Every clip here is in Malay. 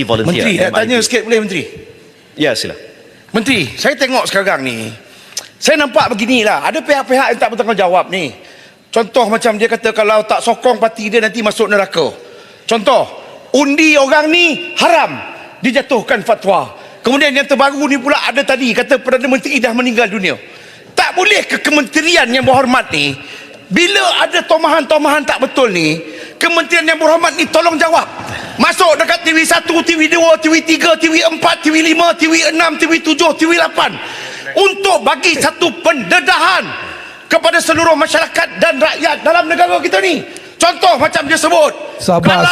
volunteer. Menteri, nak MIT. tanya sikit boleh Menteri? Ya, sila. Menteri, saya tengok sekarang ni, saya nampak beginilah, ada pihak-pihak yang tak bertanggungjawab ni. Contoh macam dia kata kalau tak sokong parti dia nanti masuk neraka. Contoh, undi orang ni haram, dijatuhkan fatwa. Kemudian yang terbaru ni pula ada tadi, kata Perdana Menteri dah meninggal dunia. Tak boleh ke kementerian yang berhormat ni, bila ada tomahan-tomahan tak betul ni, kementerian yang berhormat ni tolong jawab. Masuk dekat TV1, TV2, TV3, TV4, TV5, TV6, TV7, TV8 untuk bagi satu pendedahan kepada seluruh masyarakat dan rakyat dalam negara kita ni. Contoh macam dia sebut, Sabar.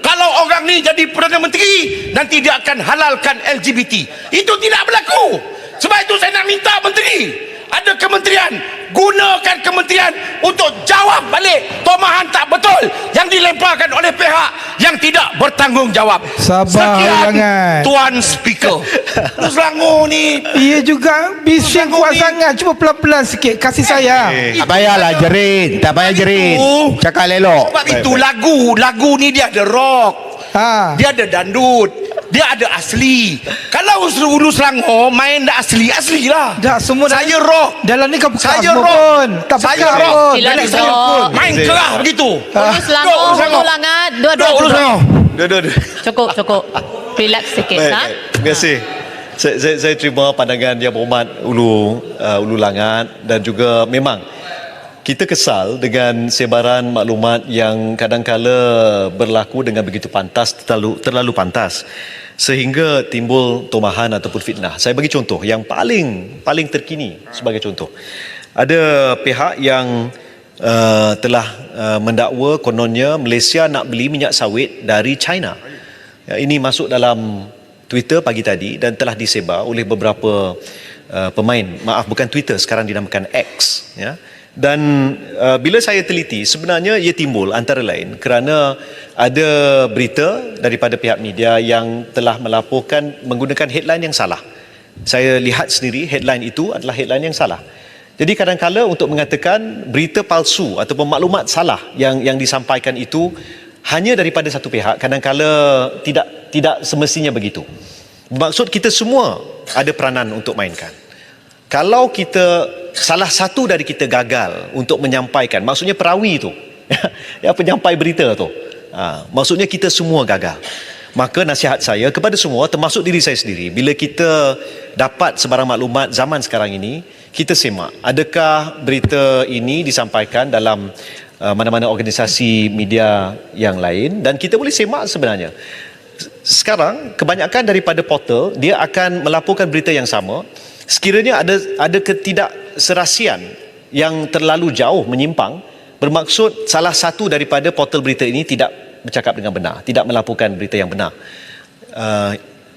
kalau orang ni jadi Perdana Menteri, nanti dia akan halalkan LGBT. Itu tidak berlaku. Sebab itu saya nak minta Menteri, ada kementerian, gunakan kementerian untuk jawab balik tomahan tak betul yang dilemparkan oleh pihak yang tidak bertanggungjawab. Sabar, jangan. Tuan Speaker. Lu Selangor ni. Ia juga bising kuat sangat. Cuba pelan-pelan sikit. Kasih sayang. Tak payahlah jerit. Tak payah jerit. Cakap elok. Sebab itu lagu ni dia ada rock, dia ada dandut, dia ada asli. Kalau Hulu Selangor main dah asli lah. Dah semua Saya rock. dalam ni kau buka Saya semua rock. pun. Tak Saya buka rock. pun. Sila Dalam rock. saya pun. Main kerah begitu. Hulu Selangor, Hulu Langat, dua-dua. Hulu Selangor. Dua-dua. Cukup. Relax sikit. Baik, Ha? baik. Terima kasih. Saya terima pandangan Yang Berhormat Ulu Langat, dan juga memang kita kesal dengan sebaran maklumat yang kadangkala berlaku dengan begitu pantas, terlalu pantas, sehingga timbul tomahan ataupun fitnah. Saya bagi contoh yang paling terkini sebagai contoh. Ada pihak yang telah mendakwa kononnya Malaysia nak beli minyak sawit dari China. Ini masuk dalam Twitter pagi tadi dan telah disebar oleh beberapa bukan Twitter, sekarang dinamakan X, ya. Dan bila saya teliti, sebenarnya ia timbul antara lain kerana ada berita daripada pihak media yang telah melaporkan menggunakan headline yang salah. Saya lihat sendiri headline itu adalah headline yang salah. Jadi kadang-kala untuk mengatakan berita palsu ataupun maklumat salah yang disampaikan itu hanya daripada satu pihak, kadang-kala tidak semestinya begitu. Bermaksud kita semua ada peranan untuk mainkan. Kalau salah satu dari kita gagal untuk menyampaikan, maksudnya perawi tu, yang penyampai berita tu, maksudnya kita semua gagal. Maka nasihat saya kepada semua, termasuk diri saya sendiri, bila kita dapat sebarang maklumat zaman sekarang ini, kita semak, adakah berita ini disampaikan dalam mana-mana organisasi media yang lain, dan kita boleh semak sebenarnya. Sekarang kebanyakan daripada portal dia akan melaporkan berita yang sama. Sekiranya ada ketidakserasian yang terlalu jauh menyimpang, bermaksud salah satu daripada portal berita ini tidak bercakap dengan benar, tidak melaporkan berita yang benar.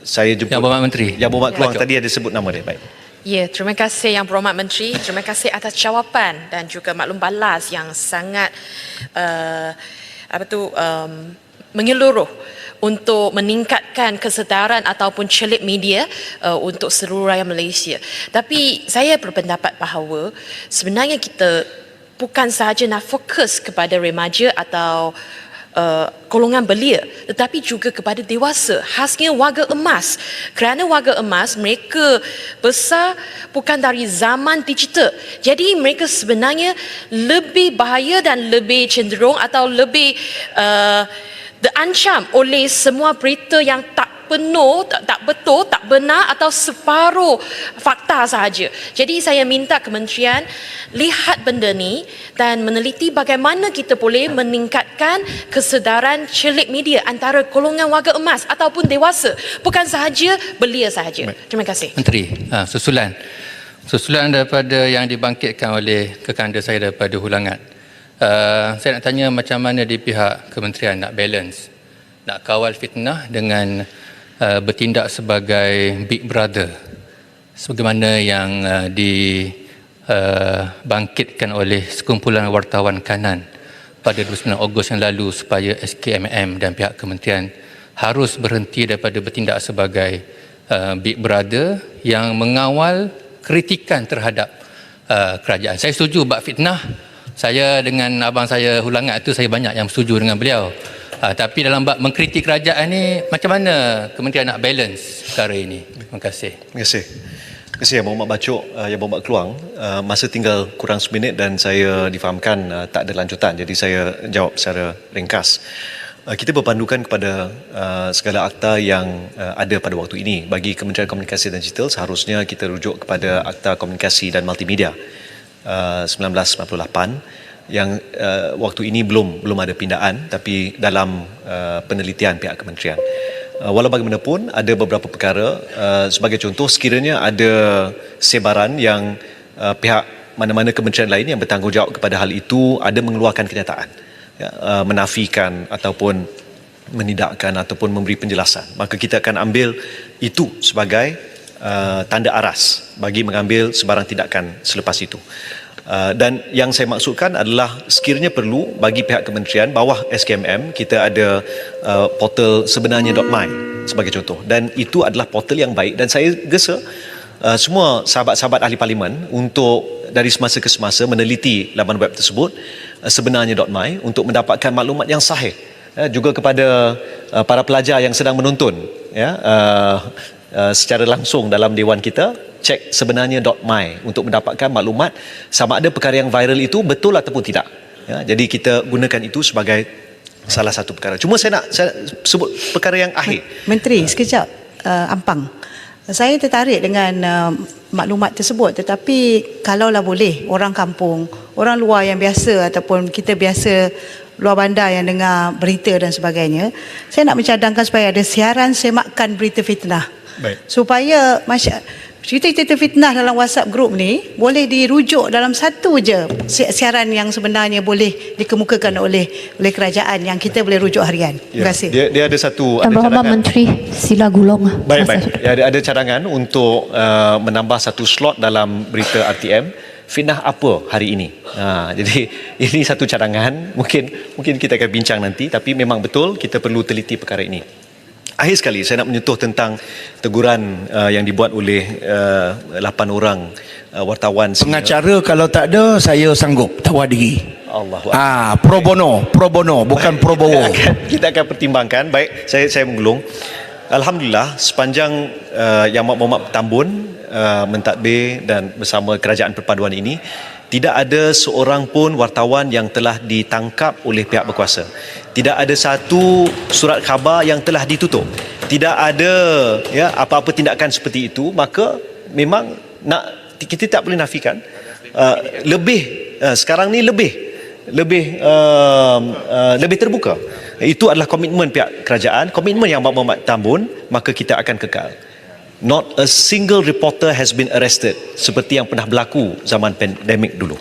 Saya jemput Yang Berhormat Menteri. Yang Berhormat Keluang tadi ada sebut nama dia. Baik. Ya, terima kasih Yang Berhormat Menteri. Terima kasih atas jawapan dan juga maklum balas yang sangat menyeluruh untuk meningkatkan kesedaran ataupun celik media untuk seluruh rakyat Malaysia. Tapi saya berpendapat bahawa sebenarnya kita bukan sahaja nak fokus kepada remaja atau golongan belia, tetapi juga kepada dewasa, khasnya warga emas. Kerana warga emas mereka besar bukan dari zaman digital, jadi mereka sebenarnya lebih bahaya dan lebih cenderung atau lebih terancam oleh semua berita yang tak penuh, tak betul, tak benar atau separuh fakta sahaja. Jadi saya minta kementerian lihat benda ni dan meneliti bagaimana kita boleh meningkatkan kesedaran celik media antara golongan warga emas ataupun dewasa, bukan sahaja belia sahaja. Terima kasih. Menteri, susulan daripada yang dibangkitkan oleh kekanda saya daripada Hulangat. Saya nak tanya macam mana di pihak kementerian nak balance, nak kawal fitnah dengan bertindak sebagai big brother sebagaimana yang dibangkitkan oleh sekumpulan wartawan kanan pada 29 Ogos yang lalu, supaya SKMM dan pihak kementerian harus berhenti daripada bertindak sebagai big brother yang mengawal kritikan terhadap kerajaan. Saya setuju bab fitnah. Saya dengan abang saya Hulangat tu, saya banyak yang setuju dengan beliau. Tapi dalam bab mengkritik kerajaan ni, macam mana kementerian nak balance perkara ini? Terima kasih. Terima kasih. Terima kasih Yang Berhormat Bacok, Yang Berhormat Keluang. Masa tinggal kurang seminit dan saya difahamkan tak ada lanjutan. Jadi saya jawab secara ringkas. Kita berpandukan kepada segala akta yang ada pada waktu ini. Bagi Kementerian Komunikasi dan Digital, seharusnya kita rujuk kepada Akta Komunikasi dan Multimedia 1998 yang waktu ini belum ada pindaan, tapi dalam penelitian pihak kementerian. Walau bagaimanapun, ada beberapa perkara, sebagai contoh, sekiranya ada sebaran yang pihak mana-mana kementerian lain yang bertanggungjawab kepada hal itu ada mengeluarkan kenyataan, menafikan ataupun menidakkan ataupun memberi penjelasan, maka kita akan ambil itu sebagai tanda aras bagi mengambil sebarang tindakan selepas itu. Dan yang saya maksudkan adalah sekiranya perlu bagi pihak kementerian bawah SKMM, kita ada portal sebenarnya.my sebagai contoh, dan itu adalah portal yang baik, dan saya gesa semua sahabat-sahabat ahli parlimen untuk dari semasa ke semasa meneliti laman web tersebut sebenarnya.my untuk mendapatkan maklumat yang sahih. Juga kepada para pelajar yang sedang menonton secara langsung dalam dewan kita, cek sebenarnya.my untuk mendapatkan maklumat sama ada perkara yang viral itu betul ataupun tidak. Jadi kita gunakan itu sebagai salah satu perkara. Cuma saya sebut perkara yang akhir. Menteri, sekejap, Ampang. Saya tertarik dengan maklumat tersebut, tetapi kalaulah boleh, orang kampung, orang luar yang biasa ataupun kita biasa luar bandar yang dengar berita dan sebagainya, saya nak mencadangkan supaya ada siaran semakan berita fitnah. Baik. Supaya cerita-cerita fitnah dalam WhatsApp group ni boleh dirujuk dalam satu je siaran yang sebenarnya boleh dikemukakan oleh kerajaan yang kita boleh rujuk harian. Terima kasih. Dia ada satu Yang Berhormat cadangan. Menteri, sila gulung. Baik. Ya, ada cadangan untuk menambah satu slot dalam berita RTM fitnah apa hari ini. Jadi ini satu cadangan, mungkin kita akan bincang nanti, tapi memang betul kita perlu teliti perkara ini. Akhir sekali saya nak menyentuh tentang teguran yang dibuat oleh 8 orang wartawan senior. Pengacara kalau tak ada, saya sanggup tawar diri. Allahu Pro bono, bukan pro bowo. Kita akan pertimbangkan. Baik, saya menggulung. Alhamdulillah, sepanjang Yang Berhormat Tambun mentadbir dan bersama kerajaan perpaduan ini, tidak ada seorang pun wartawan yang telah ditangkap oleh pihak berkuasa. Tidak ada satu surat khabar yang telah ditutup. Tidak ada apa-apa tindakan seperti itu, maka memang kita tak boleh nafikan. Sekarang ni lebih terbuka. Itu adalah komitmen pihak kerajaan, komitmen Yang Berhormat Tambun, maka kita akan kekal. Not a single reporter has been arrested seperti yang pernah berlaku zaman pandemik dulu.